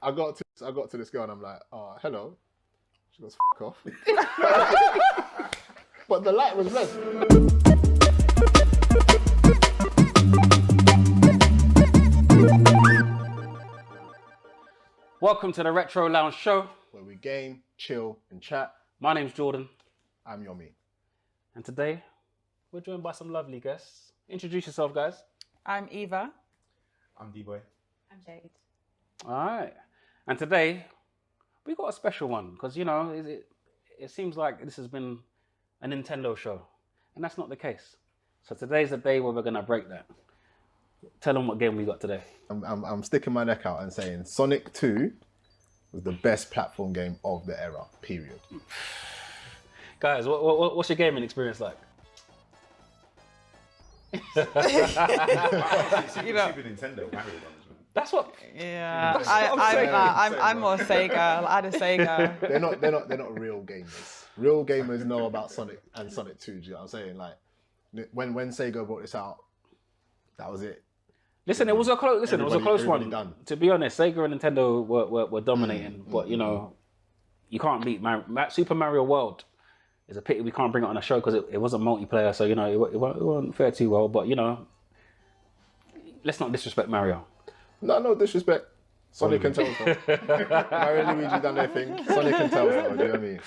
I got to this girl and I'm like, oh, hello. She goes, f*** off. But the light was red. Welcome to the Retro Lounge Show, Where we game, chill, and chat. My name's Jordan, I'm Yomi. and today we're joined by some lovely guests. Introduce yourself, guys. I'm Eva. I'm D-Boy. I'm Jade. All right. And today we got a special one because, you know, it seems like this has been a Nintendo show, and that's not the case. So today's the day where we're going to break that. Tell them what game we got today. I'm sticking my neck out and saying Sonic 2 was the best platform game of the era, period. Guys, what's your gaming experience like? Super Nintendo, Mario Brothers, man. That's what... Yeah, That's what I'm saying. I'm more Sega. I had a Sega. They're not real gamers. Real gamers know about Sonic and Sonic 2. Do you know what I'm saying? Like when Sega brought this out, that was it. Listen, it was a close one. Done. To be honest, Sega and Nintendo were dominating, but you know, you can't beat Super Mario World. It's a pity we can't bring it on a show because it wasn't multiplayer, so you know it won't fare too well. But you know, let's not disrespect Mario. No disrespect. Sonic and Tails. Mario and Luigi done their thing. Sonic and Tails, though, do you know what I mean?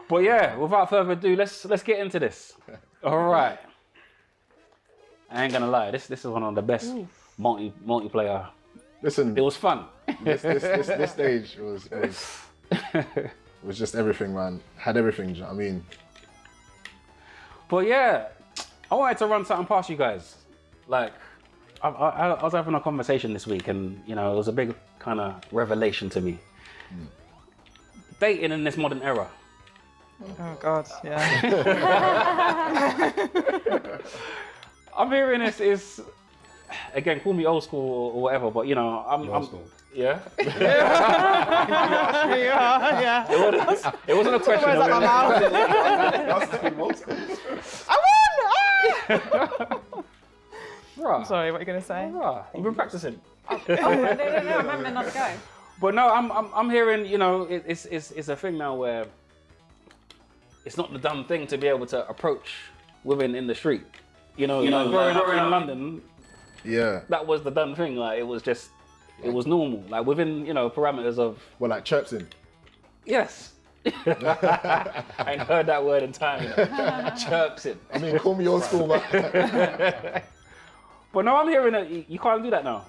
But yeah, without further ado, let's get into this. All right. I ain't gonna lie, this is one of the best multiplayer. Listen, It was fun. this stage was just everything, man. Had everything, do you know what I mean? But yeah, I wanted to run something past you guys. Like, I was having a conversation this week, and you know, it was a big kind of revelation to me. Dating in this modern era. Oh God, yeah. I'm hearing this is, again, call me old school or whatever, but you know, I'm Old school. yeah. yeah. It wasn't a question. Where's that my mouth? I won! Right. Sorry, what are you gonna say? Right. You've been practicing. No, remember not to go. But no, I'm hearing, you know, it's a thing now where it's not the done thing to be able to approach women in the street. You know, growing up in London, Yeah. that was the done thing. Like it was normal. Like within, you know, parameters of Well, like cherpsing. yes. I ain't heard that word in time. You know. Chirpsing. I mean, call me old school, man. But no, I'm hearing that you can't do that now.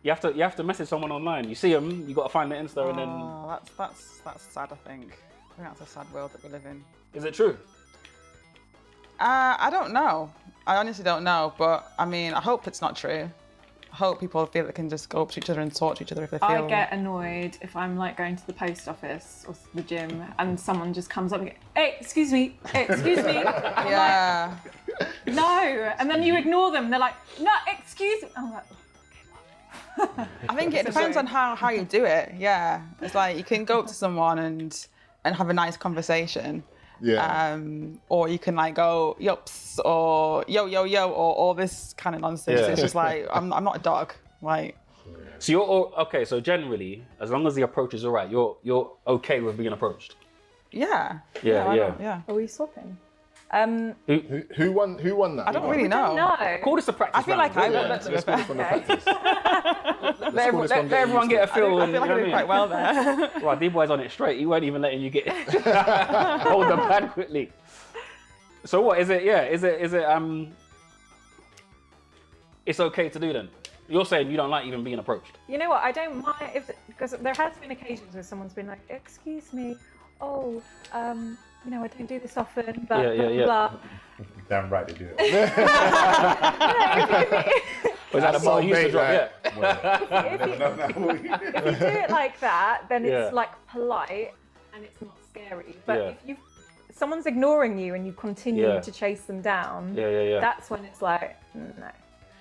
You have to message someone online. You see them, you got to find their Insta, and then Oh, that's sad. I think that's a sad world that we live in. is it true? I don't know. I honestly don't know, but I mean, I hope it's not true. I hope people feel they can just go up to each other and talk to each other if they feel. I get annoyed if I'm like going to the post office or the gym and someone just comes up and goes, hey, excuse me. Yeah. No, and then you ignore them. They're like, no, excuse me. I'm like, I think it depends on how you do it. Yeah, it's like you can go up to someone and have a nice conversation. Yeah. Or you can like go yops or yo or all this kind of nonsense. Yeah. It's just like I'm not a dog. Like So you're okay. So generally, as long as the approach is alright, you're okay with being approached. yeah. Yeah. Yeah. are we swapping? Who won that? I don't really know. No. Call this a practice. I feel like I round. won. Let's call this one a practice. Let everyone get a feel. I feel like I did quite well there. Right, D-Boy's on it straight. He weren't even letting you get hold the pad quickly. So what is it? Yeah, is it? It's okay to do then. You're saying you don't like even being approached. You know what? I don't mind because there has been occasions where someone's been like, excuse me, you know, I don't do this often, but blah. Damn right they do it. Was that a bar you used to drop? Yeah. If you do it like that, then it's like polite and it's not scary. But if someone's ignoring you and you continue to chase them down, that's when it's like, no.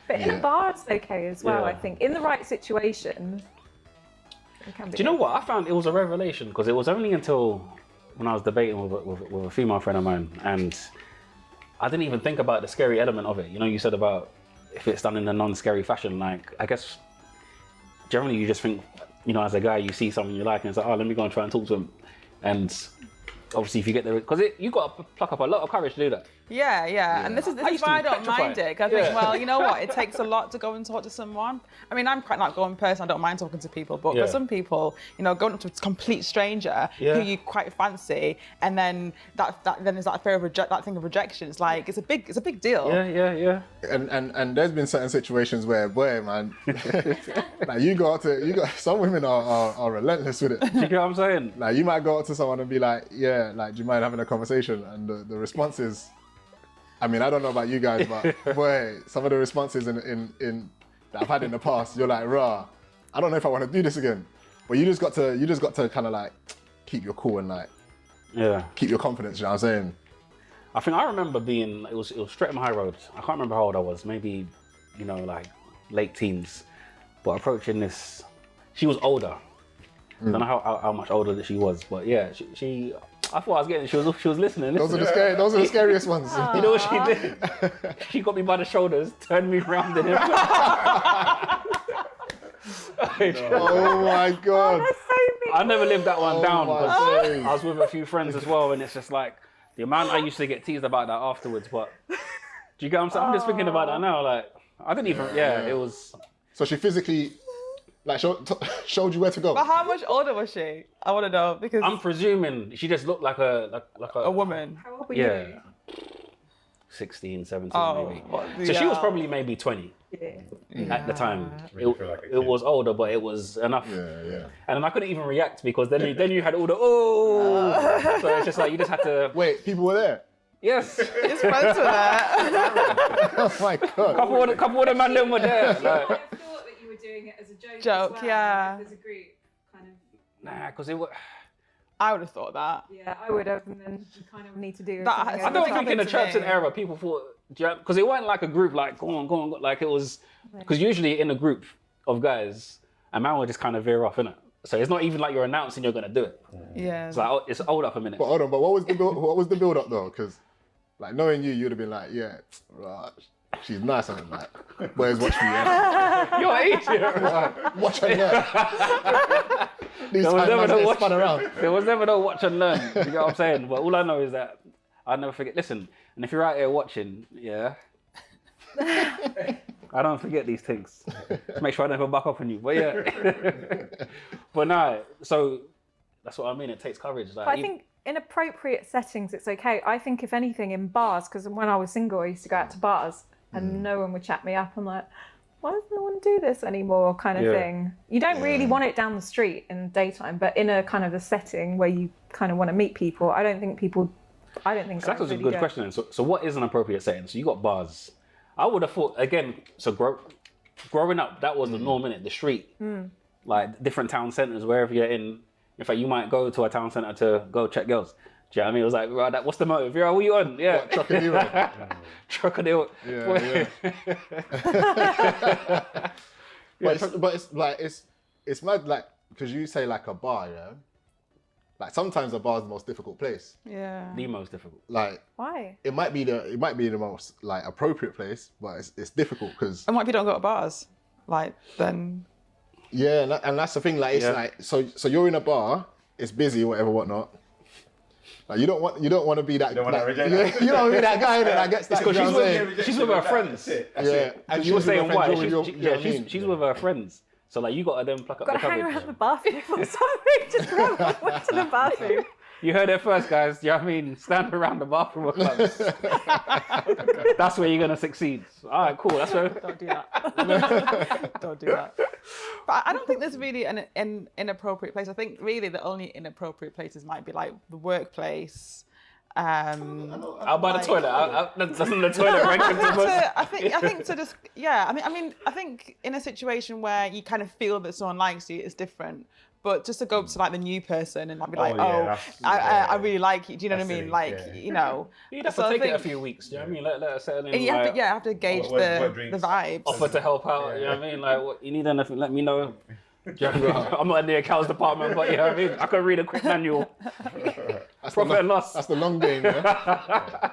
But in a bar, it's okay as well, I think. In the right situation, it can be. Do you know what? I found it was a revelation because it was only until when I was debating with a female friend of mine, and I didn't even think about the scary element of it. You know, you said about if it's done in a non-scary fashion, like, I guess generally you just think you know, as a guy, you see someone you like and it's like, oh, let me go and try and talk to him. And obviously if you get there, because you got to pluck up a lot of courage to do that. Yeah. And this is why I don't mind it. 'Cause I think, well, you know what? It takes a lot to go and talk to someone. I mean, I'm quite an outgoing person. I don't mind talking to people. But for some people, you know, going up to a complete stranger who you quite fancy, and then then there's that fear of that thing of rejection. It's like it's a big deal. Yeah. And there's been certain situations where, boy, man, like some women are relentless with it. Do you get what I'm saying? Like you might go up to someone and be like, yeah, like do you mind having a conversation? And the response is, I mean, I don't know about you guys, but boy, some of the responses in that I've had in the past, you're like, rah, I don't know if I want to do this again. But you just got to kind of like keep your cool and like keep your confidence. You know what I'm saying? I think I remember being it was Streatham High Road. I can't remember how old I was. Maybe, you know, like late teens. But approaching this, she was older. I don't know how much older that she was, but yeah, she I thought I was getting. She was listening. Those are the scariest ones. You know what she did? She got me by the shoulders, turned me round, and Oh my god! That's so mean. I never lived that one down my because days. I was with a few friends as well, and it's just like the amount I used to get teased about that afterwards. But do you get what I'm saying? I'm just thinking about that now. Like I didn't even. It was. So she physically, like, showed you where to go. But how much older was she? I want to know because I'm presuming she just looked like a woman. How old were you? 16, 17 maybe. What, So she was probably maybe 20 at the time. It was older, but it was enough. Yeah. And then I couldn't even react because then you had all the so it's just like you just had to. Wait, people were there? Yes. His friends were there. Oh my god. Couple of the man them were there. Like, I thought that you were doing it as a joke. Joke, as well, yeah. As a group, kind of. nah, because it was. I would have thought that. Yeah, I would have, and then you kind of need to do That something has- I don't Something think in the happened to cherpsing me. era people thought because it wasn't like a group like go on like it was because usually in a group of guys a man would just kind of veer off, innit? So it's not even like you're announcing you're gonna do it. Yeah. It's like it's hold up a minute. But hold on, but what was the build up though? Because like knowing you'd have been like, yeah, right, she's nice and like, where's watch me? Yeah? You're Asian. Watch her there. These There was tight never mans no get watch. spun around. There was never no watch and learn. You get what I'm saying? But all I know is that I never forget. Listen, and if you're out here watching, I don't forget these things. Just make sure I never buck up on you. But yeah. But no, so that's what I mean. It takes courage. Like, But I think in appropriate settings, it's okay. I think if anything in bars, because when I was single, I used to go out to bars and no one would chat me up. I'm like, why does no one do this anymore? Kind of thing. You don't really want it down the street in the daytime, but in a kind of a setting where you kind of want to meet people, I don't think. So that was a really good do. question. Then. So what is an appropriate setting? So you got bars. I would have thought again. So growing up, that was the norm, innit? The street, like different town centres, wherever you're in. In fact, you might go to a town centre to go check girls. Do you know what I mean? It was like, right, what's the motive? Yeah, what you on? Yeah. What, Trocadero? Trocadero. Yeah. But it's like it's mad, like, because you say like a bar, yeah. Like sometimes a bar is the most difficult place. Yeah. The most difficult. Like Why? it might be the most like appropriate place, but it's difficult because And why people don't go to bars? Like then. yeah, and that's the thing. Like it's like so you're in a bar, it's busy, whatnot. Like you don't want to be that. You don't want like, to reject you don't want to be that guy that gets that. Because you know what I'm saying? she's with her friends. Yeah, And she you were was with her saying friends, why? you're with your- you know what I mean? She's with her friends. So like you got to then pluck up Got the to hang coverage. around the bathroom or something. Just run to the bathroom. You heard it first, guys. You know what I mean? Stand around the bathroom or clubs. That's where you're gonna succeed. All right, cool. That's where. Don't do that. Don't do that. But I don't think there's really an inappropriate place. I think really the only inappropriate places might be like the workplace. Out by the toilet. Doesn't the toilet rank as the most? I think to just I think in a situation where you kind of feel that someone likes you, it's different. But just to go up to like the new person and like be like, I really like you. Do you know what I mean? silly, Like, yeah. you know. You'd have So to I take it a think- fean weeks. Do you know what I mean? Let her settle in. And you have like, to, have to gauge What the drinks? vibes. offer to help out. You know what I mean? Like, what you need anything? Let me know. Do you know what I mean? I'm not in the accounts department, but you know what I mean. I can read a quick manual. That's Profit and loss. That's the long game, yeah.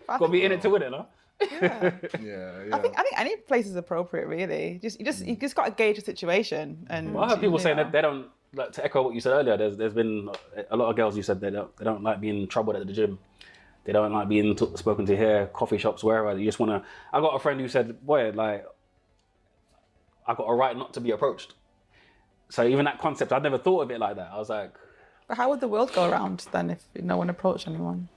Got to be in it to win it, no? Yeah. I think any place is appropriate, really. You just got to gauge the situation. And Well, I heard people saying that they don't, like, to echo what you said earlier. There's been a lot of girls who said they don't like being troubled at the gym. They don't like being spoken to here, coffee shops, wherever. You just want to. I got a friend who said, "Boy, like, I got a right not to be approached." So even that concept, I'd never thought of it like that. I was like, but how would the world go around then if no one approached anyone?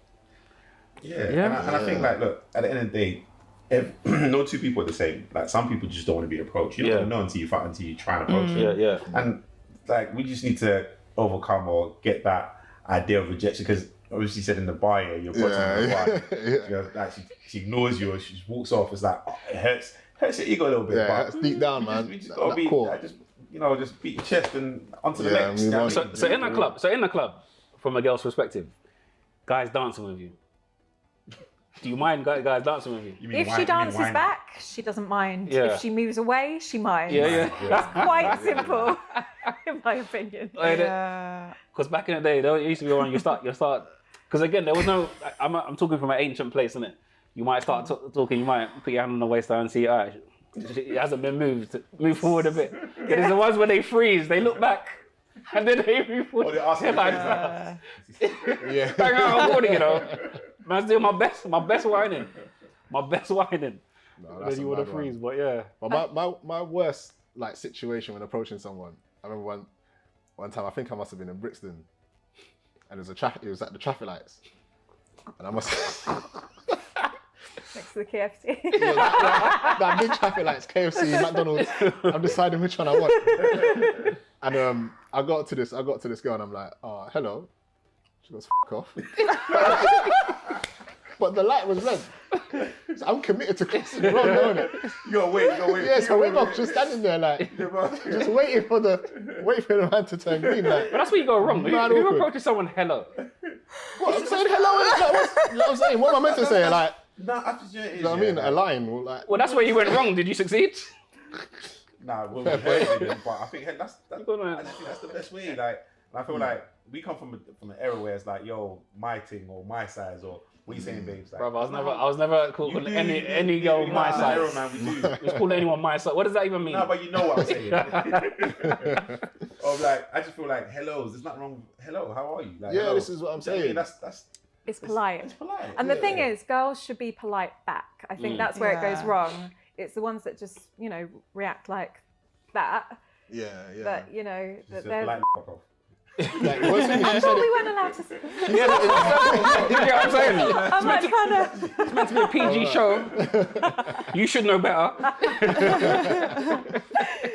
Yeah. And I think, like, look, at the end of the day, if no two people are the same. Like, some people just don't want to be approached. You don't know until you try and approach them. Yeah. And like, we just need to overcome or get that idea of rejection, because obviously said in the bio, you're approaching the bar. She goes, like, she ignores you or she just walks off. It's like, oh, it hurts your ego a little bit. Yeah, but it's deep down, man. We just gotta be, like, just beat your chest and onto the next. So in the club, from a girl's perspective, guys dancing with you. Do you mind guys dancing with you? If she dances back, she doesn't mind. Yeah. If she moves away, she minds. Yeah. It's quite simple, in my opinion. Because back in the day, there used to be one you start. Because again, there was no. I'm talking from an ancient place, isn't it? You might start talking. You might put your hand on the waist and see, all right, it hasn't been moved. Move forward a bit. Yeah, there's the ones where they freeze, they look back, and then they move forward. Or they ask Bang out of water, you know. Man's doing my best whining. No, Then you would have freeze, but yeah. But my worst, like, situation when approaching someone, I remember one time, I think I must have been in Brixton, and it was at the traffic lights, and I must Next to the KFC. that big traffic lights, KFC, McDonald's. I'm deciding which one I want. And I got to this girl and I'm like, oh, hello. She goes, f*** off. But the light was red. So I'm committed to crossing the road, knowing it. You gotta wait. Yeah, so we're just standing there, like, just waiting for the man to turn green. Like, But that's where you go wrong. Who approaches someone hello? what, I'm saying hello? I'm saying, what am I meant to say? Like, No, after you know what I mean? A line. Like, Well, that's where you went wrong. Did you succeed? Nah, well, but I think that's the best way. Like, I feel like we come from an era where it's like, yo, my thing or my size or what you saying, babes? Like, Bro, I was never calling any girl my size. Era, man, we do. Just calling anyone my size. What does that even mean? No, but you know what I'm saying. Or like, I just feel like hellos. There's nothing wrong with hello. How are you? Like, yeah, hello. this is what I'm saying. It's polite. It's polite. And the thing is, girls should be polite back. I think that's where it goes wrong. It's the ones that just, react like that. Yeah. But, that Just they're... polite fuck off. Like, what's the I thought we weren't allowed to say You know what I'm saying? I'm like trying to... It's meant to be a PG show. You should know better.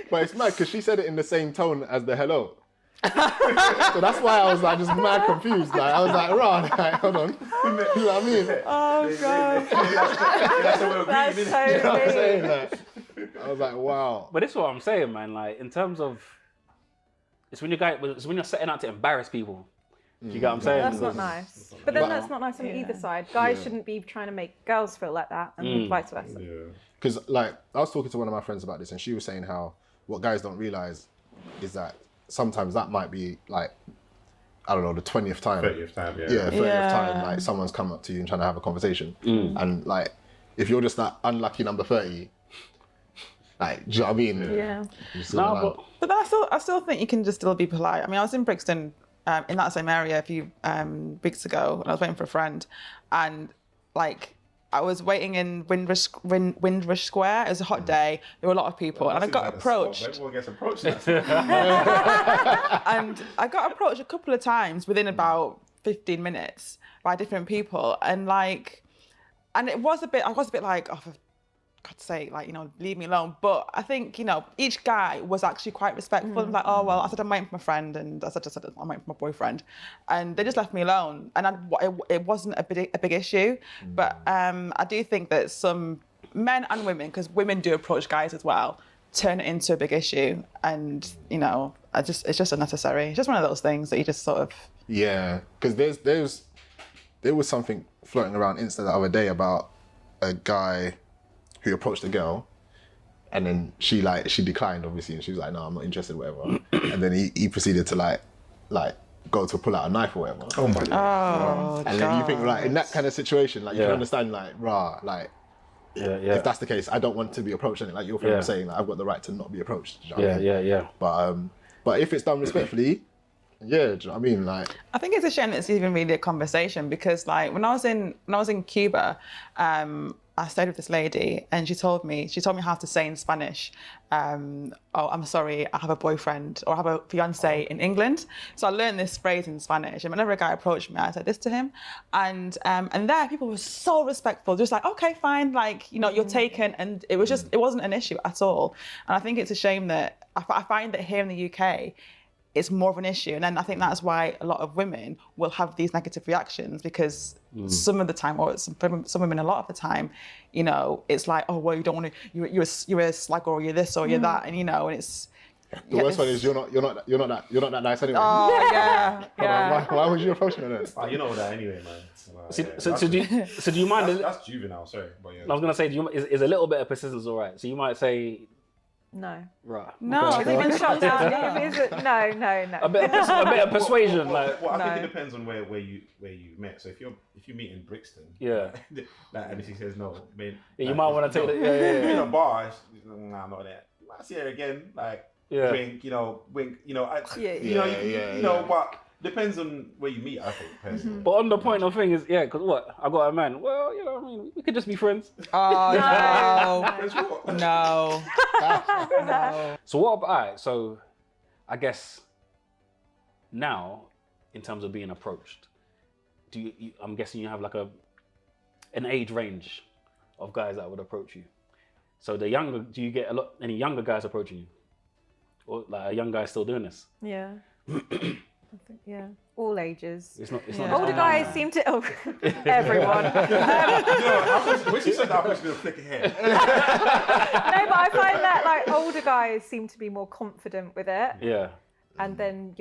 But it's mad because she said it in the same tone as the hello. So that's why I was like just mad confused. Like, I was like, right, like, hold on. You know what I mean? Oh, God. That's what we're That's agreeing, so innit? You know what I'm mean. saying? Like, I was like, wow. But this is what I'm saying, man. Like, in terms of, it's when you're setting out to embarrass people. Do you get what I'm saying? That's not nice. But then that's not nice on either side. Guys shouldn't be trying to make girls feel like that and vice versa. Because, like, I was talking to one of my friends about this and she was saying how what guys don't realize is that sometimes that might be, like, I don't know, the 20th time. 30th time, yeah. Yeah, 30th time, like, someone's come up to you and trying to have a conversation. And, like, if you're just that unlucky number 30, like, do you know what I mean? Yeah. But then I still think you can just still be polite. I mean, I was in Brixton, in that same area a few weeks ago, and I was waiting for a friend, and, like, I was waiting in Windrush Square. It was a hot day. There were a lot of people, and I got approached. Everyone gets approached. And I got approached a couple of times within about 15 minutes by different people, and it was a bit. I was a bit like, oh, for God's sake, like, leave me alone. But I think, each guy was actually quite respectful. Like, oh, well, I said I'm waiting for my friend, and I said I'm waiting for my boyfriend, and they just left me alone. And it wasn't a big issue. But I do think that some men and women, because women do approach guys as well, turn it into a big issue, and it's just unnecessary. It's just one of those things that you just sort of. Yeah, because there was something floating around Insta the other day about a guy who approached a girl, and then she declined, obviously, and she was like, no, I'm not interested, whatever. And then he proceeded to like go to pull out a knife or whatever. Oh my God. Oh, and then you think, like, in that kind of situation, like, you can understand, like, if that's the case, I don't want to be approached. And like your friend was saying, like, I've got the right to not be approached. Do you know what I mean? But if it's done respectfully, do you know what I mean? Like, I think it's a shame that it's even really a conversation because, like, when I was in Cuba, I stayed with this lady and she told me how to say in Spanish, oh, I'm sorry, I have a boyfriend or I have a fiance in England. So I learned this phrase in Spanish, and whenever a guy approached me, I said this to him. And there people were so respectful, just like, okay, fine, like, you know, you're taken. And it was just, it wasn't an issue at all. And I think it's a shame that I find that here in the UK, it's more of an issue. And then I think that's why a lot of women will have these negative reactions because some of the time, or some women a lot of the time, you know, it's like, oh, well, you don't want to, you're a slag or you're this or you're that. And, you know, and it's... The worst one is you're not that nice anyway. Oh, yeah. Why would you approach me then? Oh, you know that anyway, man. So do you mind... That's juvenile, sorry. But yeah. I was going to say, is a little bit of persistence all right? So you might say... No. Right. No, It's even shut down. No. A bit of persuasion, like... Well, I think it depends on where you met. So if you meet in Brixton, like, and if she says no, I mean, you might want to take it. Yeah. In a bar, she's like, nah, I'm not there. I see her again, like wink, wink, you know, but depends on where you meet, I think, personally. But on the point of thing is, because what? I got a man. Well, you know what I mean? We could just be friends. Oh, no. No. No. So what about, all right, so I guess now, in terms of being approached, I'm guessing you have like an age range of guys that would approach you. So do you get any younger guys approaching you? Or like a young guy still doing this? Yeah. I think, yeah. All ages. It's not Older guys seem to... Oh, everyone. When she said that, I was going to flick her hair. No, but I find that like older guys seem to be more confident with it. Yeah. And then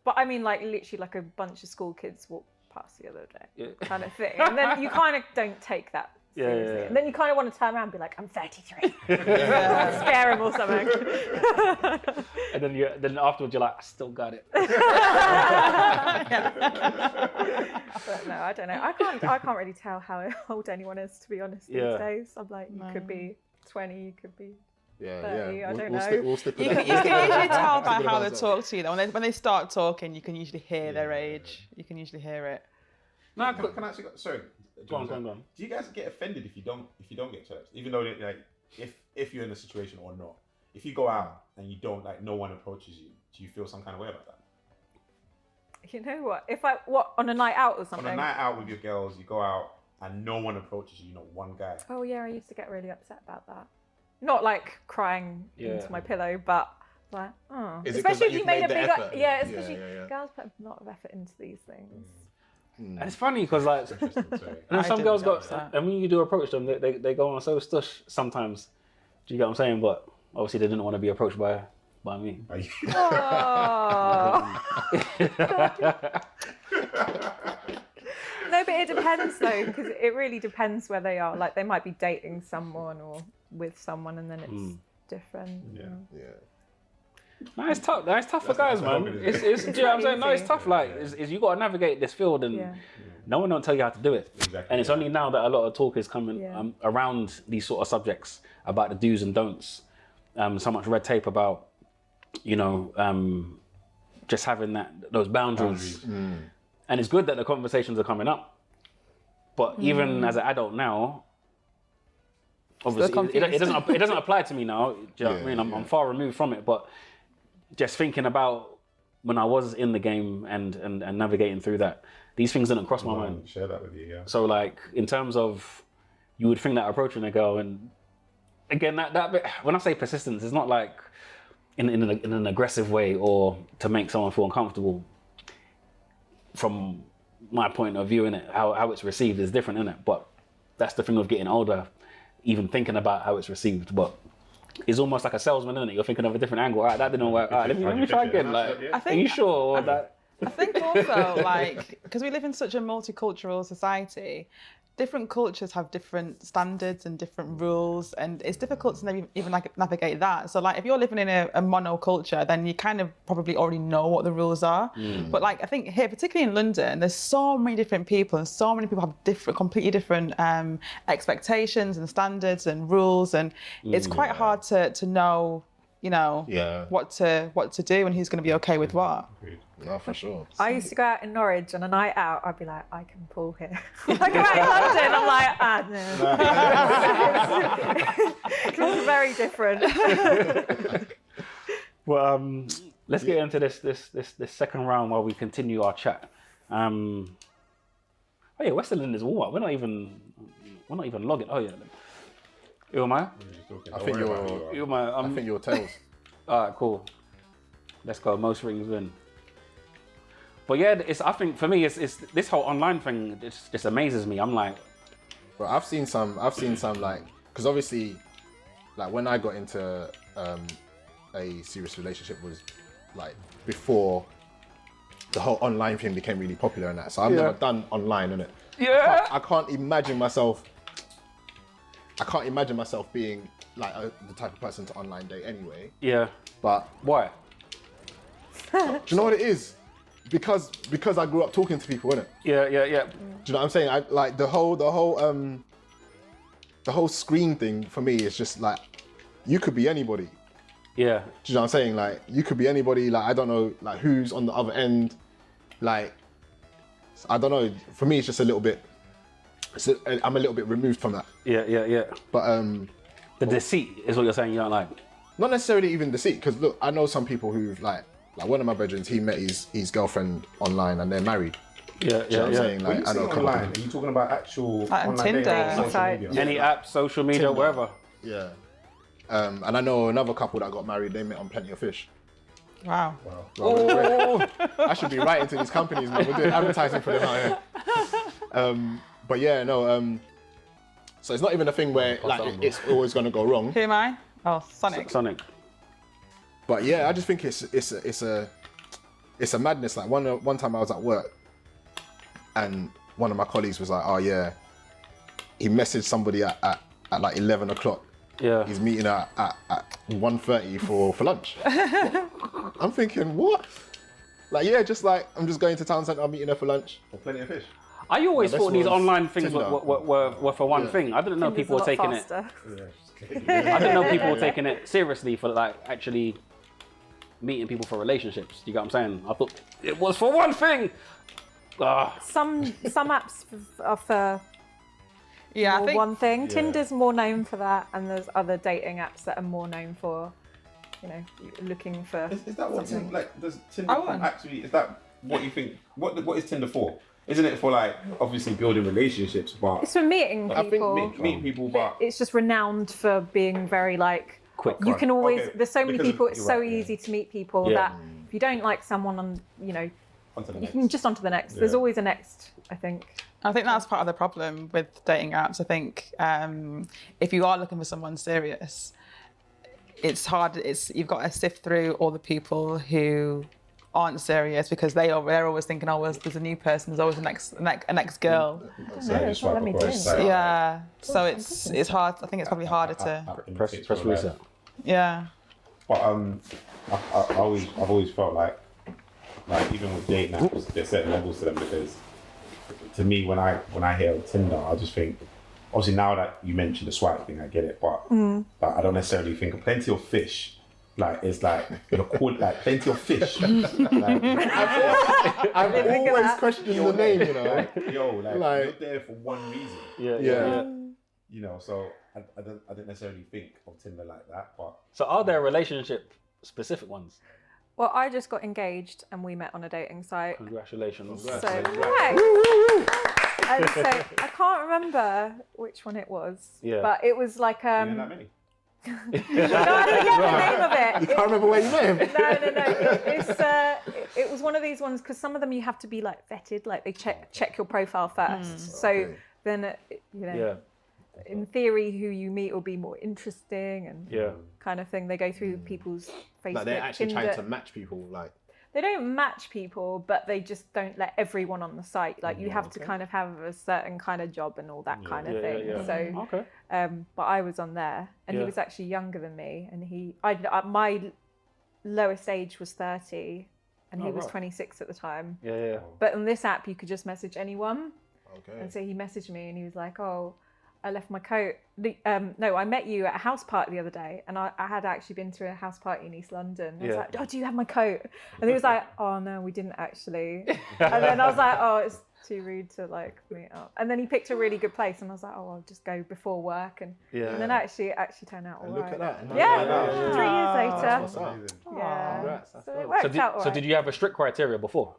but I mean, like literally like a bunch of school kids walked past the other day, kind of thing. And then you kind of don't take that seriously. Yeah. And then you kind of want to turn around and be like, I'm 33. Scare him or something. And then afterwards you're like, I still got it. But no, I don't know. I can't really tell how old anyone is, to be honest, these days. I'm like, you could be 20, you could be 30, I don't know. You can usually tell by how they talk to you, though. When they start talking, you can usually hear their age. You can usually hear it. No, can I actually sorry. Go on. Do you guys get offended if you don't get chirps, even though like if you're in a situation or not? If you go out and you don't, like, no one approaches you, do you feel some kind of way about that? You know what? If on a night out or something? On a night out with your girls, you go out and no one approaches you, not one guy. Oh yeah, I used to get really upset about that. Not like crying into my pillow, but like, oh. Especially if you made a big effort? Especially girls put a lot of effort into these things. And it's funny because like, and some girls and when you do approach them, they go on so stush sometimes. Do you get what I'm saying? But obviously they didn't want to be approached by me. No, but it depends though, because it really depends where they are. Like they might be dating someone or with someone, and then it's different. Yeah. No, it's tough. It's tough for guys, man. It's do you know what I'm saying? No, it's tough. Like, is you got to navigate this field, and no one don't tell you how to do it. Exactly. And it's only now that a lot of talk is coming around these sort of subjects about the do's and don'ts. So much red tape about, just having those boundaries. And it's good that the conversations are coming up. But even as an adult now, obviously it doesn't apply to me now. Do you know what I mean? I'm far removed from it, but just thinking about when I was in the game and navigating through that, these things didn't cross my mind. Share that with you, yeah. So like in terms of, you would think that approaching a girl, and again that bit, when I say persistence, it's not like in an aggressive way or to make someone feel uncomfortable. From my point of view, in it, how it's received is different, isn't it? But that's the thing of getting older, even thinking about how it's received. But it's almost like a salesman, isn't it? You're thinking of a different angle. All right, that didn't work. All right, let me try again. Like, are you sure? Or I think also, like, because we live in such a multicultural society, different cultures have different standards and different rules, and it's difficult to even navigate that. So like if you're living in a monoculture, then you kind of probably already know what the rules are. But like I think here, particularly in London, there's so many different people, and so many people have completely different expectations and standards and rules, and it's quite hard to know, you know, what to do and who's going to be okay with what. No, for sure. I used to go out in Norwich on a night out. I'd be like, I can pull here. I go out in London. I'm like, no. It's very different. Well, let's get into this second round while we continue our chat. Oh yeah, Western is warm up. We're not even logging. Oh yeah. Yomi? I think you're tails. All right, cool. Let's go. Most rings win. But yeah, I think for me, it's this whole online thing. It just amazes me. I'm like, But I've seen some like, because obviously, like when I got into a serious relationship was like before the whole online thing became really popular and that. So I've never done online, innit? yeah. I can't imagine myself being like the type of person to online date anyway. Yeah. But Why? do you know what it is? Because I grew up talking to people, innit? Yeah. Do you know what I'm saying? I like the whole screen thing for me is just like you could be anybody. Yeah. Do you know what I'm saying? Like you could be anybody. Like I don't know, like who's on the other end. Like I don't know. For me, it's just a little bit. I'm a little bit removed from that. Yeah. But the deceit is what you're saying. You don't like. not necessarily even deceit. Because look, I know some people who've like one of my brethren. He met his girlfriend online and they're married. Yeah. You know what I'm saying? When Like you I say know. online, are you talking about actual Like on online dating or Tinder. social Right. media? Any app, social media, Tinder. wherever. Yeah. And I know another couple that got married. They met on Plenty of Fish. Wow. Oh, I should be writing to these companies, man. We're doing advertising for them out here. But yeah, no. So it's not even a thing where like it's always gonna go wrong. Who am I? Oh, Sonic. But yeah, I just think it's a madness. Like one time I was at work, and one of my colleagues was like, "Oh yeah," he messaged somebody at like 11 o'clock. Yeah. He's meeting at 1:30 for lunch. I'm thinking, what? Like, yeah, just like, I'm just going to town centre, I'm meeting her for lunch. Or Plenty of Fish. I always this thought these was online things Tinder. were for one thing. I didn't know people were taking it. faster. I didn't know people were taking it seriously for like actually meeting people for relationships. You get what I'm saying? I thought it was for one thing. Some apps are for Yeah, I more think one thing. Tinder's more known for that, and there's other dating apps that are more known for, you know, looking for. Is that what something. Tinder, like? Does Tinder I wouldn't. actually? Is that what you think? What is Tinder for? Isn't it for like obviously building relationships, but It's for meeting I think people. meet people, but It's just renowned for being very like Quick. You can always. Okay, There's so many because people. It's you're so right, yeah. easy to meet people Yeah. that if you don't like someone, on you know, onto the you next. can just onto the next. There's Yeah. always a next. I think. I think that's part of the problem with dating apps. I think if you are looking for someone serious, it's hard. You've got to sift through all the people who aren't serious because they're always thinking, oh, well, there's a new person. There's always a next girl. So you swipe let me across, do. it's like, Yeah. So it's hard. I think it's probably harder to. Press reset. Yeah. But I've always felt like even with dating apps, there's certain levels to them because to me when I hear Tinder, I just think obviously now that you mentioned the swipe thing, I get it, but I don't necessarily think of Plenty of Fish. Like it's like you're called like Plenty of Fish. Like, I've always questioned the name, you know. like, you're there for one reason. Yeah. You know, so I didn't necessarily think of Tinder like that, but So are there relationship specific ones? Well, I just got engaged and we met on a dating site. Congratulations. So, and so I can't remember which one it was. Yeah. But it was like you know that many. no, I forget the name of it. You can't remember where you met him. No. It was one of these ones because some of them you have to be like vetted, like they check your profile first. So Okay. then you know, Yeah. in theory, who you meet will be more interesting and Yeah. kind of thing. They go through people's Facebook. Like they're actually Tinder. trying to match people, like. they don't match people, but they just don't let everyone on the site. Like you have to kind of have a certain kind of job and all that kind of thing. So, but I was on there, and he was actually younger than me, and my lowest age was 30, and he was 26 at the time. But on this app, you could just message anyone. And so he messaged me, and he was like, "Oh, I left my coat. No, I met you at a house party the other day, and I had actually been to a house party in East London. I was like, oh, do you have my coat? And he was like, oh no, we didn't actually. And then I was like, oh, it's too rude to like meet up. And then he picked a really good place, and I was like, oh, I'll just go before work. And then actually turned out all right. Look at that. 3 years later. That's what's up. Yeah. So it worked out all right. So did you have a strict criteria before?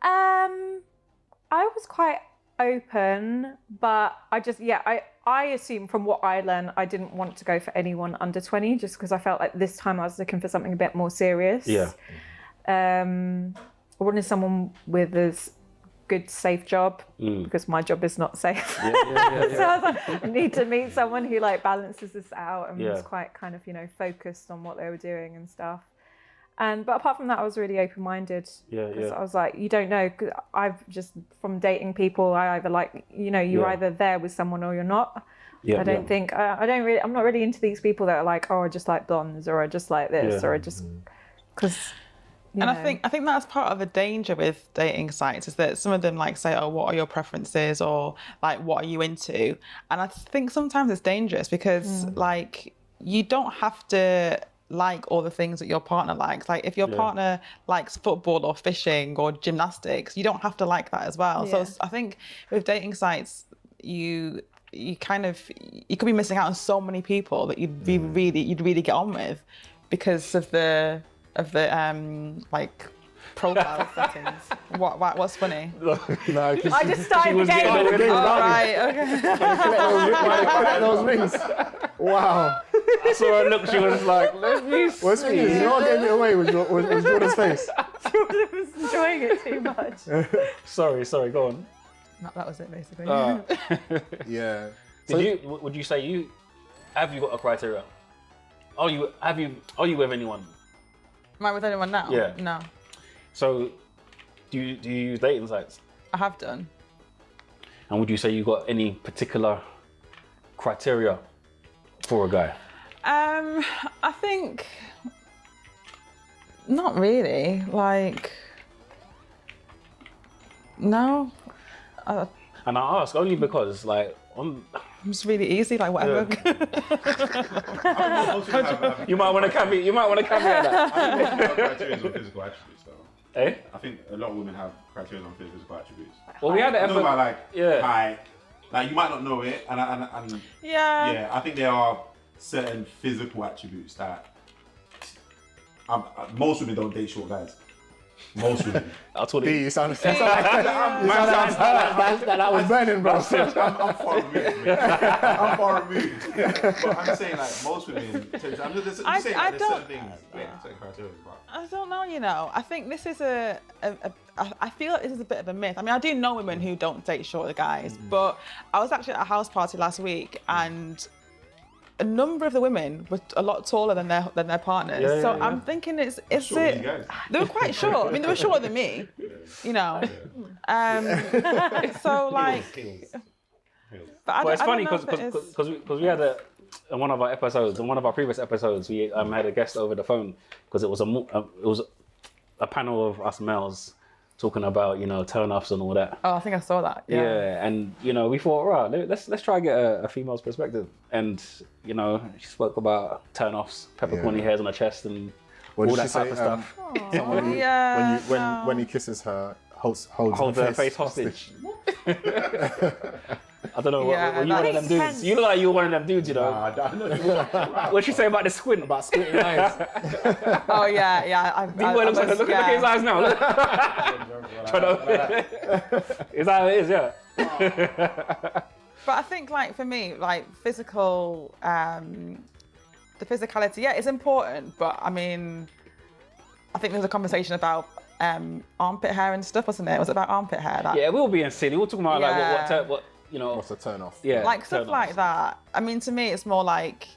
I was quite open, but I assumed from what I learned, I didn't want to go for anyone under 20, just because I felt like this time I was looking for something a bit more serious. I wanted someone with a good, safe job, because my job is not safe. So I was like, I need to meet someone who like balances this out and was quite kind of, focused on what they were doing and stuff. But apart from that, I was really open-minded. Because I was like, you don't know. 'Cause I've just, from dating people, I either like, you're either there with someone or you're not. I don't think, I'm not really into these people that are like, oh, I just like blondes, or I just like this, or I just, because. And I think that's part of the danger with dating sites, is that some of them like say, oh, what are your preferences, or like, what are you into? And I think sometimes it's dangerous because like, you don't have to like all the things that your partner likes. Like if your partner likes football or fishing or gymnastics, you don't have to like that as well. So I think with dating sites, you could be missing out on so many people that you'd really get on with because of the like profile settings. What's funny? No, I just started the game. Right, okay. Collect those rings. Wow. I saw her look, she was like, let me see. What's me? You know what gave it away was Jordan's face. Jordan was enjoying it too much. Sorry, go on. That was it basically. Yeah. Would you say have you got a criteria? Are you with anyone? Am I with anyone now? Yeah. No. So do you use dating sites? I have done. And would you say you got any particular criteria for a guy? I think not really. Like, no. And I ask only because, like, it's really easy. Like whatever. You might want to caveat. You might want to caveat that. I think criteria on physical attributes, though. Eh? I think a lot of women have criteria on physical attributes. Well, we had I know about like height. Like you might not know it, and I think there are certain physical attributes that most women don't date short guys. Most women. I'll tell B, you. you sound like that was burning, bro. I'm far removed. I'm far removed. But I'm saying like most women. I'm just saying like, there's certain things, certain criteria. I don't know. I think this is I feel like this is a bit of a myth. I mean, I do know women who don't date shorter guys, but I was actually at a house party last week, and a number of the women were a lot taller than their partners. So I'm thinking, is it? They were quite short. I mean, they were shorter than me, you know. So like, but it's funny because we had in one of our episodes, in one of our previous episodes, we had a guest over the phone because it was a panel of us males talking about, turn-offs and all that. Oh, I think I saw that. Yeah, and we thought, right, let's try and get a female's perspective. And she spoke about turn-offs, peppercorny hairs on her chest, and all that type of stuff. When he kisses her, holds her face hostage. I don't know, were you one of them dudes? You look like you were one of them dudes, you know. What'd she say about the squint? About squinting eyes. Oh yeah. Look at his eyes now. Is that how it is? Yeah. But I think, like, for me, like, the physicality, yeah, it's important. But I mean, I think there's a conversation about armpit hair and stuff, wasn't it? Was it about armpit hair? Yeah, we were being silly. We were talking about like what what's a turn off? Yeah, like stuff like that. I mean, to me, it's more like,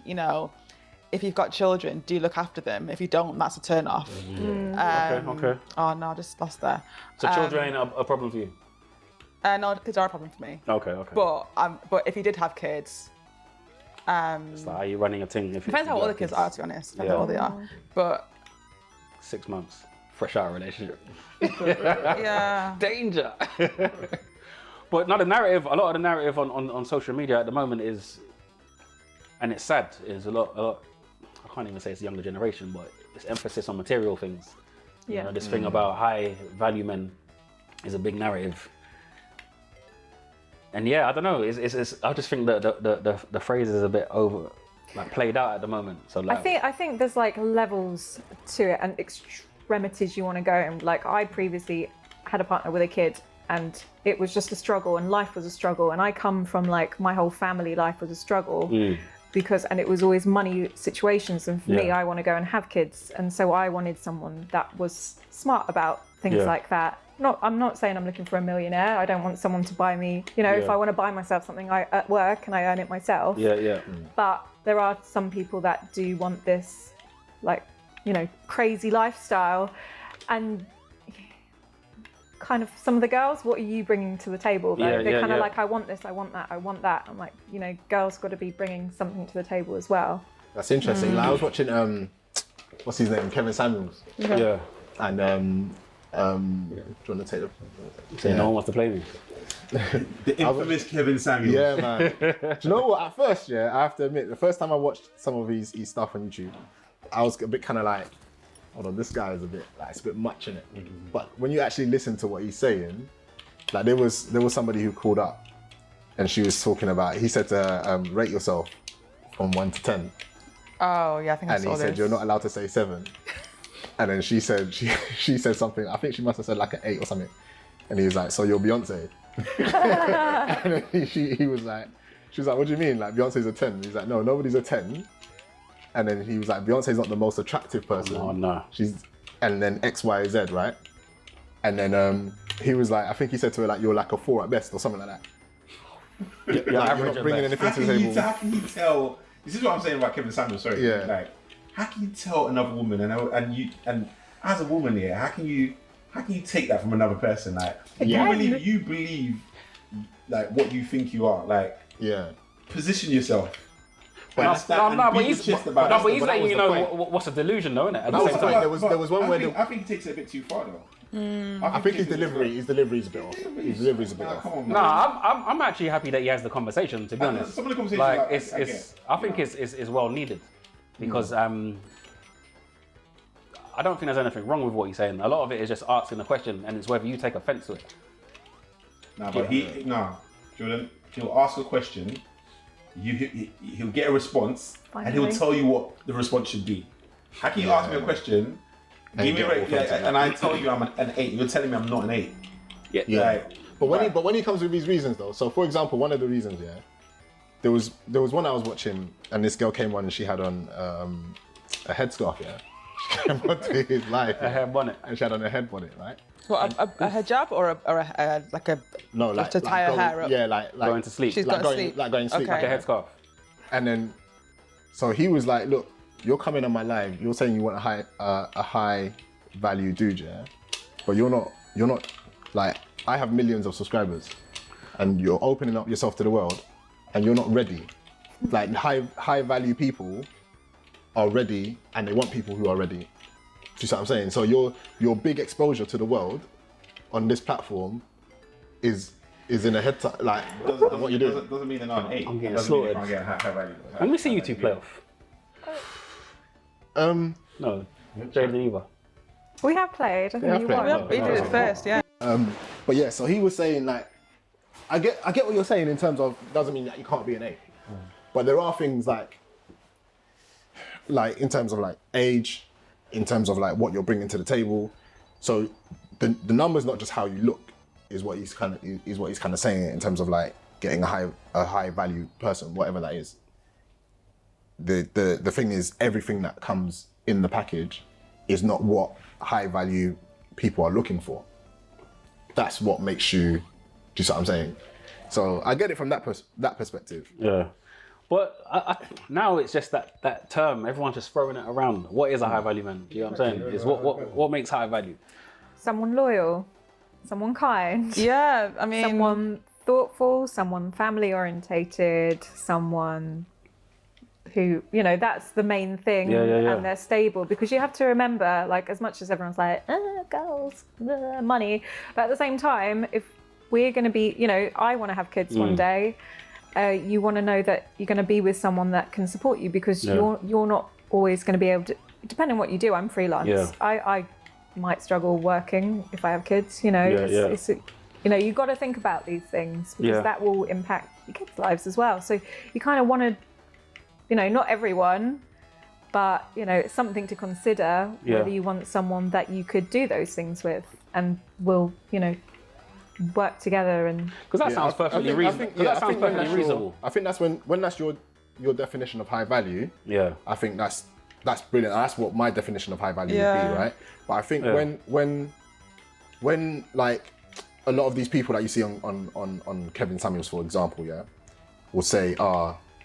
if you've got children, do look after them. If you don't, that's a turn off. Okay. Oh no, I just lost there. So children ain't a problem for you? No, kids are a problem for me. Okay. But if you did have kids, It's like, are you running a thing? depends how old the kids are, to be honest. Depends how old they are. But 6 months, fresh out of relationship. yeah, Danger. But no, a lot of the narrative on social media at the moment is, and it's sad, is a lot. I can't even say it's the younger generation, but it's emphasis on material things. You know, this thing about high value men is a big narrative. And yeah, I don't know. I just think that the phrase is a bit over, like played out at the moment. So like, I think there's like levels to it and extremities you want to go. And like I previously had a partner with a kid, and it was just a struggle, and life was a struggle. And I come from like my whole family life was a struggle and it was always money situations. And for me, I want to go and have kids, and so I wanted someone that was smart about things like that. I'm not saying I'm looking for a millionaire. I don't want someone to buy me, if I want to buy myself something at work and I earn it myself. But there are some people that do want this, like, crazy lifestyle. And kind of some of the girls, what are you bringing to the table? They're kind of like, I want this, I want that, I want that. I'm like, girls got to be bringing something to the table as well. That's interesting. Like, I was watching, what's his name? Kevin Samuels. yeah. And do you want to take the? No one wants to play me. The infamous Kevin Samuels. Yeah, man. Do you know what? At first, I have to admit, the first time I watched some of his stuff on YouTube, I was a bit kind of like, hold on, this guy is it's a bit much in it. But when you actually listen to what he's saying, like there was somebody who called up, and she was talking about. He said to her, rate yourself from 1 to 10. Oh yeah, I think I saw this. And he said you're not allowed to say 7. And then she said she said something. I think she must have said like an 8 or something. And he was like, so you're Beyonce. And then he was like, she was like, what do you mean? Like Beyonce's a 10? He's like, no, nobody's a 10. And then he was like, Beyonce's not the most attractive person. Oh no. And then X, Y, Z, right? And then he was like, I think he said to her like, you're like a 4 at best or something like that. You're not bringing anything to the table. How can you tell? This is what I'm saying about Kevin Samuels. Sorry. Yeah. Like, how can you tell another woman and as a woman here, how can you take that from another person? Like, you believe like what you think you are. Like, position yourself. But he's letting you know what's a delusion, though, isn't it? At the same time, there was one where I think he takes it a bit too far, though. I think his delivery is a bit off. His delivery's a bit off. No, I'm actually happy that he has the conversation. To be honest, some of the conversations, like I think it's well needed, because I don't think there's anything wrong with what he's saying. A lot of it is just asking a question, and it's whether you take offence to it. Jordan, he'll ask a question. He'll get a response, and he'll tell you what the response should be. How can you ask me a question, give me a rate, and I tell you I'm an 8? You're telling me I'm not an 8. Yeah. But when he comes with these reasons though, so for example, one of the reasons, there was one I was watching, and this girl came on and she had on a headscarf, She came onto his life. A hair bonnet. And she had on a head bonnet, right? What, a hijab or a like a no, like to tie her hair up? Yeah, like going to sleep. She's like going to sleep. Like going to sleep. Okay. Like a headscarf. And then, so he was like, look, you're coming on my live, you're saying you want a high value dude, but you're not like, I have millions of subscribers and you're opening up yourself to the world and you're not ready. Like high value people are ready and they want people who are ready. Do you see what I'm saying? So your big exposure to the world on this platform is in a head like what you do. Doesn't mean they're not an 8. I'm getting slaughtered. Let me see you two play off. No, Jade and Eva. We have played. I think you won. We did it first, yeah. But yeah, so he was saying like, I get what you're saying in terms of doesn't mean that you can't be an 8, but there are things like in terms of like age, in terms of like what you're bringing to the table. So the number's not just how you look, is what he's kind of saying in terms of like getting a high value person, whatever that is. The thing is, everything that comes in the package is not what high value people are looking for. That's what makes you. Do you see what I'm saying? So I get it from that perspective. Yeah. But now it's just that term. Everyone's just throwing it around. What is a high value man? Do you know what I'm saying? Is what makes high value? Someone loyal, someone kind. Yeah, I mean, someone thoughtful, someone family orientated, someone who, you know, that's the main thing. And they're stable, because you have to remember, like, as much as everyone's like, girls, money, but at the same time, if we're going to be, you know, I want to have kids one day, you want to know that you're going to be with someone that can support you, because you're not always going to be able to, depending on what you do. I'm freelance. I might struggle working if I have kids, you know. It's you know, you've got to think about these things, because that will impact your kids' lives as well. So you kind of want to, you know, not everyone, but, you know, it's something to consider whether you want someone that you could do those things with and will, you know, work together. And because that sounds perfectly reasonable. I think that's when that's your definition of high value. Yeah, I think that's brilliant. That's what my definition of high value would be, right? But I think when like a lot of these people that you see on Kevin Samuels, for example, will say,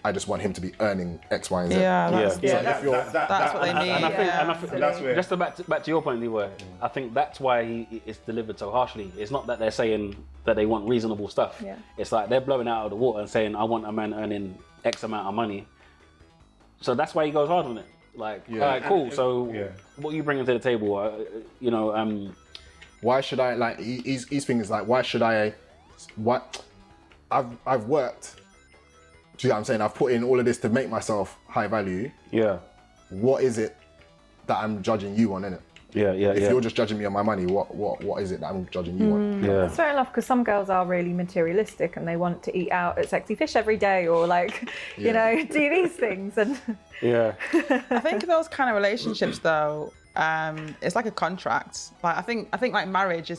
I just want him to be earning X, Y, and Z. That's what they need. And I think that's where, just back to your point, Leroy, I think that's why it's delivered so harshly. It's not that they're saying that they want reasonable stuff. It's like they're blowing out of the water and saying, I want a man earning X amount of money. So that's why he goes hard on it. Like, all right, cool. What are you bringing to the table? You know, why should I, like, his thing is like, why should I, I've worked. Do you know what I'm saying? I've put in all of this to make myself high value. Yeah. What is it that I'm judging you on, innit? If you're just judging me on my money, what is it that I'm judging you on? It's fair enough, because some girls are really materialistic and they want to eat out at Sexy Fish every day, or like, you know, do these things. And I think those kind of relationships, though, it's like a contract. Like I think like marriage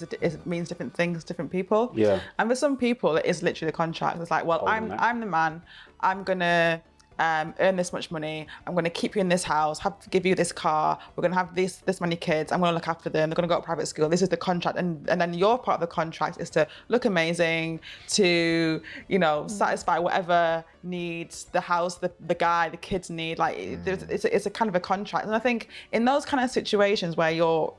means different things, different people. Yeah. And for some people, it is literally a contract. It's like, well, I'm the man. I'm gonna earn this much money. I'm gonna keep you in this house. Have to give you this car. We're gonna have this many kids. I'm gonna look after them. They're gonna go to private school. This is the contract. And then your part of the contract is to look amazing, to, you know, satisfy whatever needs the house, the guy, the kids need. Like it's a kind of a contract. And I think in those kind of situations where your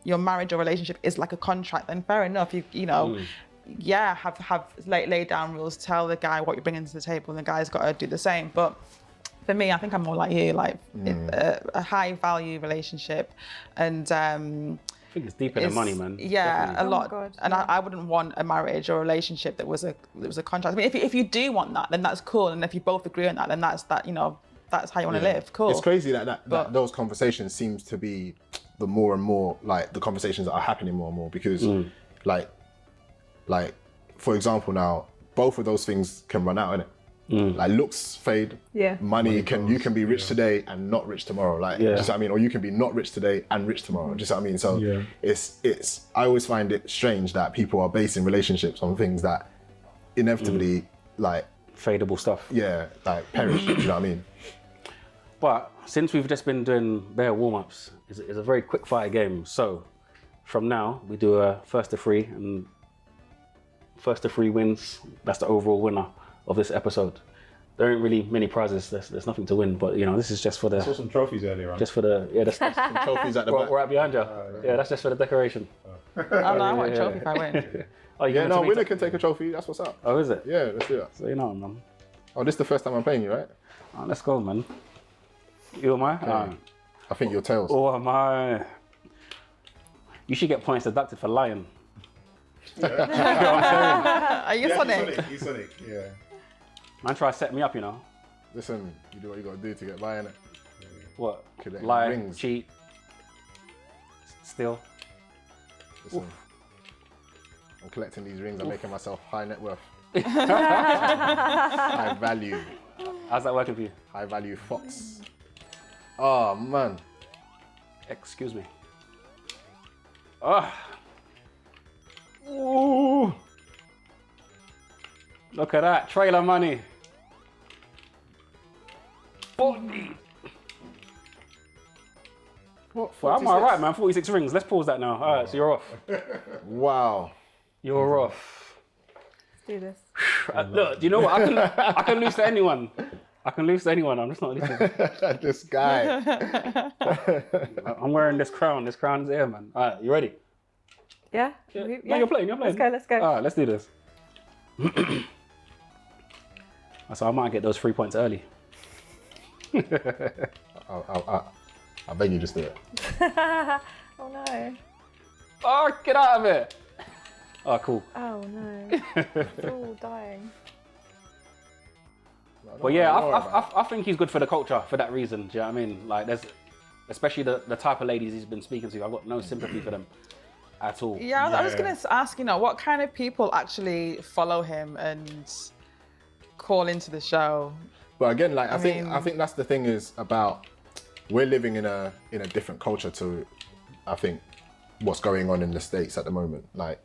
marriage or relationship is like a contract, then fair enough. You know. Have lay down rules, tell the guy what you're bringing to the table, and the guy's got to do the same. But for me, I think I'm more like you, like a high value relationship, and I think it's deeper than money, man. Yeah, definitely. A lot. God, and I wouldn't want a marriage or a relationship that was a contract. I mean, if you do want that, then that's cool, and if you both agree on that, then that's you know, that's how you want to live. Cool. It's crazy that those conversations seems to be the more and more, like, the conversations that are happening more and more, because like, for example, now both of those things can run out, innit? Like, looks fade. Money you can be rich today and not rich tomorrow. Like, just what I mean, or you can be not rich today and rich tomorrow. Just what I mean. So it's. I always find it strange that people are basing relationships on things that inevitably like fadeable stuff. Yeah, like perish. Do you know what I mean? But since we've just been doing bare warm-ups, it's a very quick fire game. So from now we do a first to three, and first to three wins. That's the overall winner of this episode. There ain't really many prizes. There's nothing to win, but, you know, this is just for the. I saw some trophies earlier on. Just for the some trophies at the back. Right behind you. Yeah, that's just for the decoration. Oh no, I want a trophy if I win. Winner can take a trophy. That's what's up. Oh, is it? Yeah, let's do that. So you know, man. Oh, this is the first time I'm playing you, right? Oh, let's go, man. You am I? Okay. I think you're tails. Oh, am I? You should get points deducted for lying. Are you Sonic? He's Sonic, yeah. Man, try to set me up, you know. Listen, you do what you gotta do to get by, innit? What? Collect Lie, rings. cheat, steal. Listen, I'm collecting these rings. I'm making myself high net worth. High value. How's that working for you? High value fox. Oh man. Excuse me. Ooh. Look at that, trailer money. 40. What? Well, I'm all right, man. 46 rings. Let's pause that now. All right, so you're off. Wow. You're off. Let's do this. Look, do you know what? I can lose to anyone. I can lose to anyone. I'm just not losing. This guy. I'm wearing this crown. This crown is here, man. All right, you ready? Yeah. No, you're playing. Let's go. All right, let's do this. So I might get those 3 points early. I beg you, just do it. Oh no. Oh, get out of it. Oh, cool. Oh no. It's all dying. But yeah, I think he's good for the culture for that reason. Do you know what I mean? Like, there's, especially the type of ladies he's been speaking to. I've got no sympathy for them at all. Yeah, I was going to ask, what kind of people actually follow him and call into the show? But again, like I think that's the thing is about we're living in a different culture to I think what's going on in the States at the moment, like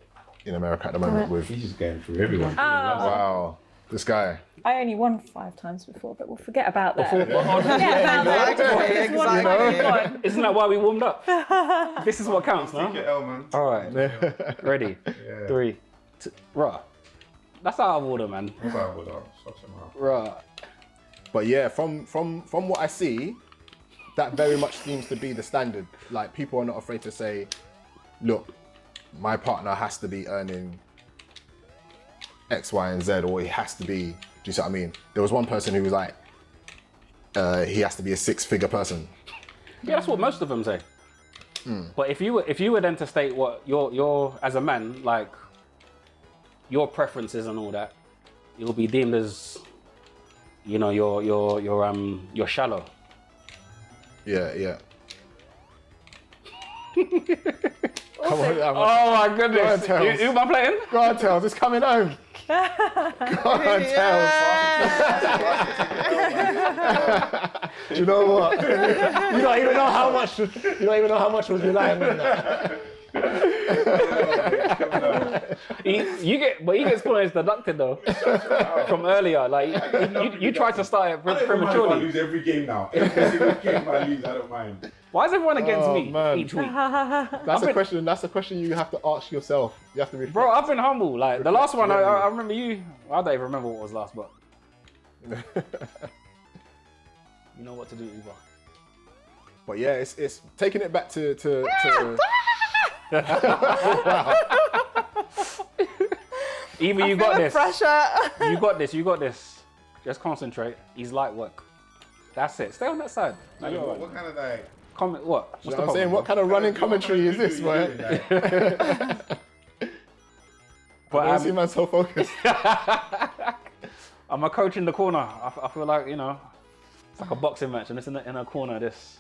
in America at the moment with. He's just going through everyone. Wow, this guy. I only won 5 times before, but we'll forget about that. Exactly. Isn't that why we warmed up? This is what counts, no? All right, ready? 3, 2, right. That's out of order, man. That's out of order. Right. But yeah, from what I see, that very much seems to be the standard. Like people are not afraid to say, look, my partner has to be earning X, Y, and Z, or he has to be. Do you see what I mean? There was one person who was like, he has to be a 6-figure person. Yeah, that's what most of them say. But if you were then to state what your as a man, like your preferences and all that, you'll be deemed as, you're shallow. Yeah. Come on, oh my goodness! Who am I playing? Go on, Tails, it's coming home. Go on, Tails. Do you know what? You don't even know how much. You don't even know how much was relying on that. He gets points deducted though from earlier. Like you tried to start it prematurely. I lose every game now. Every single game I lose, I don't mind. Why is everyone against me each week? That's a question. That's a question you have to ask yourself. You have to reflect. Bro, I've been humble. Like the last one, I remember you. I don't even remember what was last, but you know what to do, Eva. But yeah, it's taking it back to Eva, you got this. Pressure. You got this. Just concentrate. He's light work. That's it. Stay on that side. What kind of like? Comment what? You know what I'm saying? What kind of running commentary is this, man? But I see man so focused. I'm a coach in the corner. I feel like, it's like a boxing match, and it's in a corner. This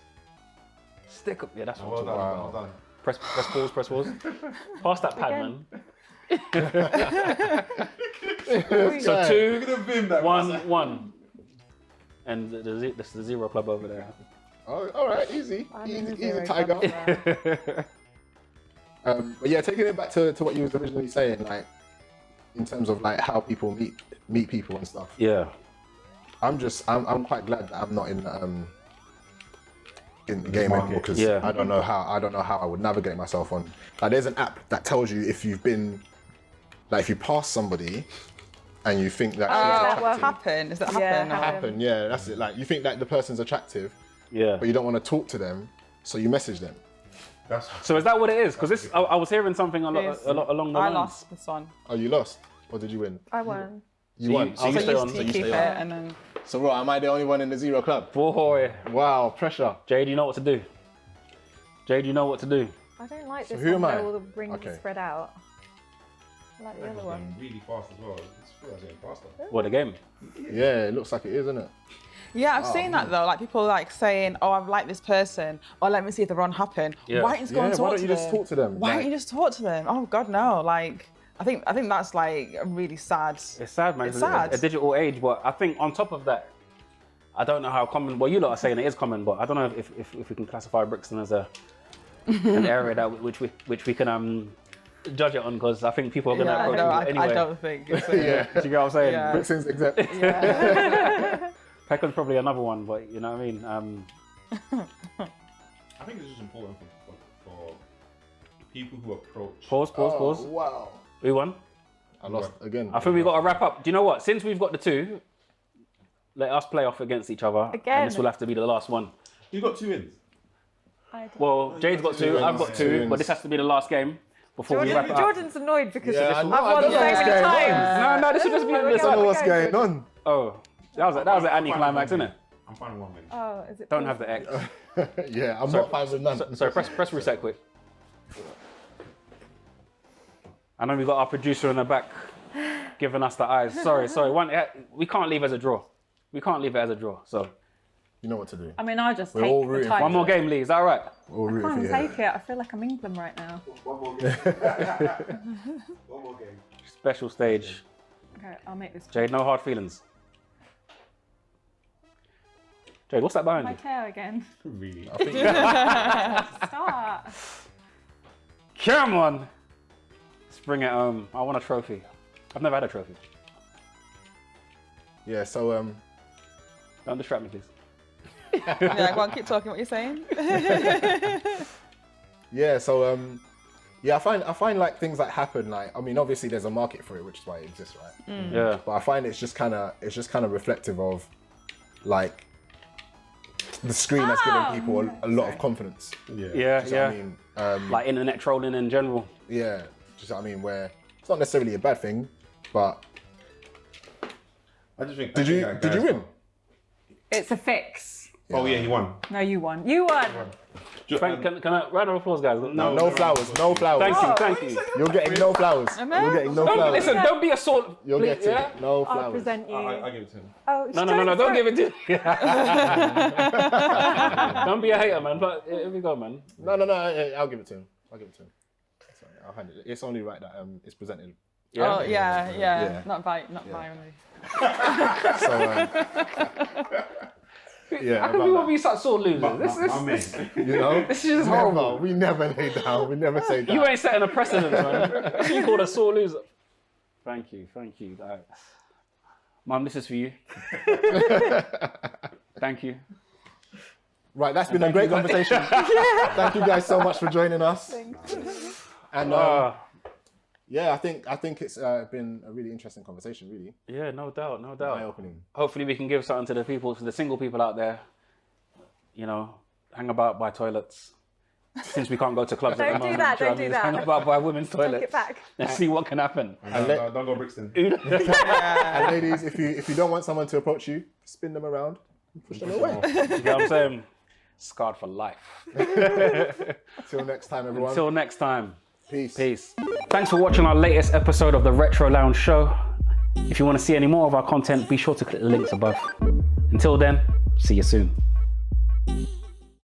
stick up. Yeah, that's what. Well done. Press pause. Pass that pad, man. So 2, 1. And this is the 0 club over there. Oh, all right, easy tiger. But yeah, taking it back to what you was originally saying, like in terms of like how people meet people and stuff. Yeah. I'm quite glad that I'm not in the game anymore because I don't know how I would navigate myself on. Like, there's an app that tells you if you've been, like, if you pass somebody and you think that she's attractive. Happen? Is that happen? Happen? Yeah, that's it. Like, you think that the person's attractive, but you don't want to talk to them, so you message them. So is that what it is? Because I was hearing something a lot along the lines. I lost this one. Oh, you lost, or did you win? I won. You won. So you stay on. So you keep it, and then. So, bro, am I the only one in the 0 club? Boy. Wow, pressure. Jade, you know what to do. I don't like this who one am I? where all the rings are spread out. I like the other one. Really fast as well. It's getting faster. What, the game? Yeah, it looks like it is, isn't it? Yeah, I've seen that though. Like people like saying, "Oh, I've liked this person," or "Let me see if the run happen." Yeah. Why don't you go and talk why don't to you them? just talk to them? Why don't you just talk to them? Oh God, no! Like I think that's like really sad. It's sad, man. It's sad. A digital age, but I think on top of that, I don't know how common. Well, you lot are saying it is common, but I don't know if we can classify Brixton as an area that which we can judge it on, because I think people are going to approach it anyway. I don't think. It's Yeah. Do you get what I'm saying? Yeah. Brixton's exempt. Yeah. Peckham probably another one, but you know what I mean. I think it's just important for people who approach. Pause. Wow. Who won? I lost again. I think we got to wrap up. Do you know what? Since we've got the 2, let us play off against each other. Again. And this will have to be the last one. You got 2 wins. Well, Jade's got 2, I've got 2, but this has to be the last game before we wrap it up. Jordan's annoyed because I I've know, won so many times. No, this should just be Oh my the God. I don't know Okay, what's okay. going on. Oh, that was an anticlimax, isn't it? I'm fine with 1 win. Oh, is it? Don't have the X. Yeah, I'm not fine with none. So press reset quick. I know we got our producer in the back giving us the eyes. Sorry. We can't leave as a draw. We can't leave it as a draw. So You know what to do. I mean, I just We're take all the rooting. title. one more game, Lee. Is that all right? We'll root I for can't you. take it. I feel like I'm England right now. One more game. One more game. Special stage. Okay, I'll make this. Jade, no hard feelings. Jade, what's that behind My you? tail again. Really? Start. Come on. Let's bring it home. I want a trophy. I've never had a trophy. Yeah, so Don't distract me, please. Yeah, go on, keep talking what you're saying. yeah, so yeah, I find like things that happen, like, I mean, obviously there's a market for it, which is why it exists, right? Yeah. But I find it's just kind of reflective of like the screen has given people a lot of confidence. Yeah, Do you know what yeah. I mean? Like internet trolling in general. Yeah, just what I mean, where it's not necessarily a bad thing, but I just think. did you win? It's a fix. Oh yeah, you won. No, you won. You won. Can I round of applause, guys? No flowers, no flowers. Thank you. You're getting no flowers. You're getting no flowers. Listen, don't be a sort. You're please, getting yeah? no I'll flowers. present you. I give it to him. Oh, No, don't give it to. Don't be a hater, man. But here we go, man. No, I'll give it to him. Sorry, I'll hand it. It's only right that it's presented. Yeah. Oh yeah. Yeah. Not virally. So yeah, How can we all be such sore losers? My man. you know, This is just never, horrible. we never lay down. We never say that. You ain't setting a precedent, man. That's what you call a sore loser. Thank you. Right. Mum, this is for you. Thank you. Right, that's been a great conversation. Thank you guys so much for joining us. And yeah, I think it's been a really interesting conversation. Really, Yeah, no doubt. eye-opening. Hopefully we can give something to the people, to the single people out there, you know, hang about by toilets. Since we can't go to clubs at the Don't do moment. that, you know don't what I do mean? that. Hang about by women's Take toilets. it back. Let's see what can happen. Don't go Brixton. And ladies, if you don't want someone to approach you, spin them around and push them away. You know what I'm saying? Scarred for life. Till next time, everyone. Until next time. Peace. Thanks for watching our latest episode of the Retro Lounge Show. If you want to see any more of our content, be sure to click the links above. Until then, see you soon.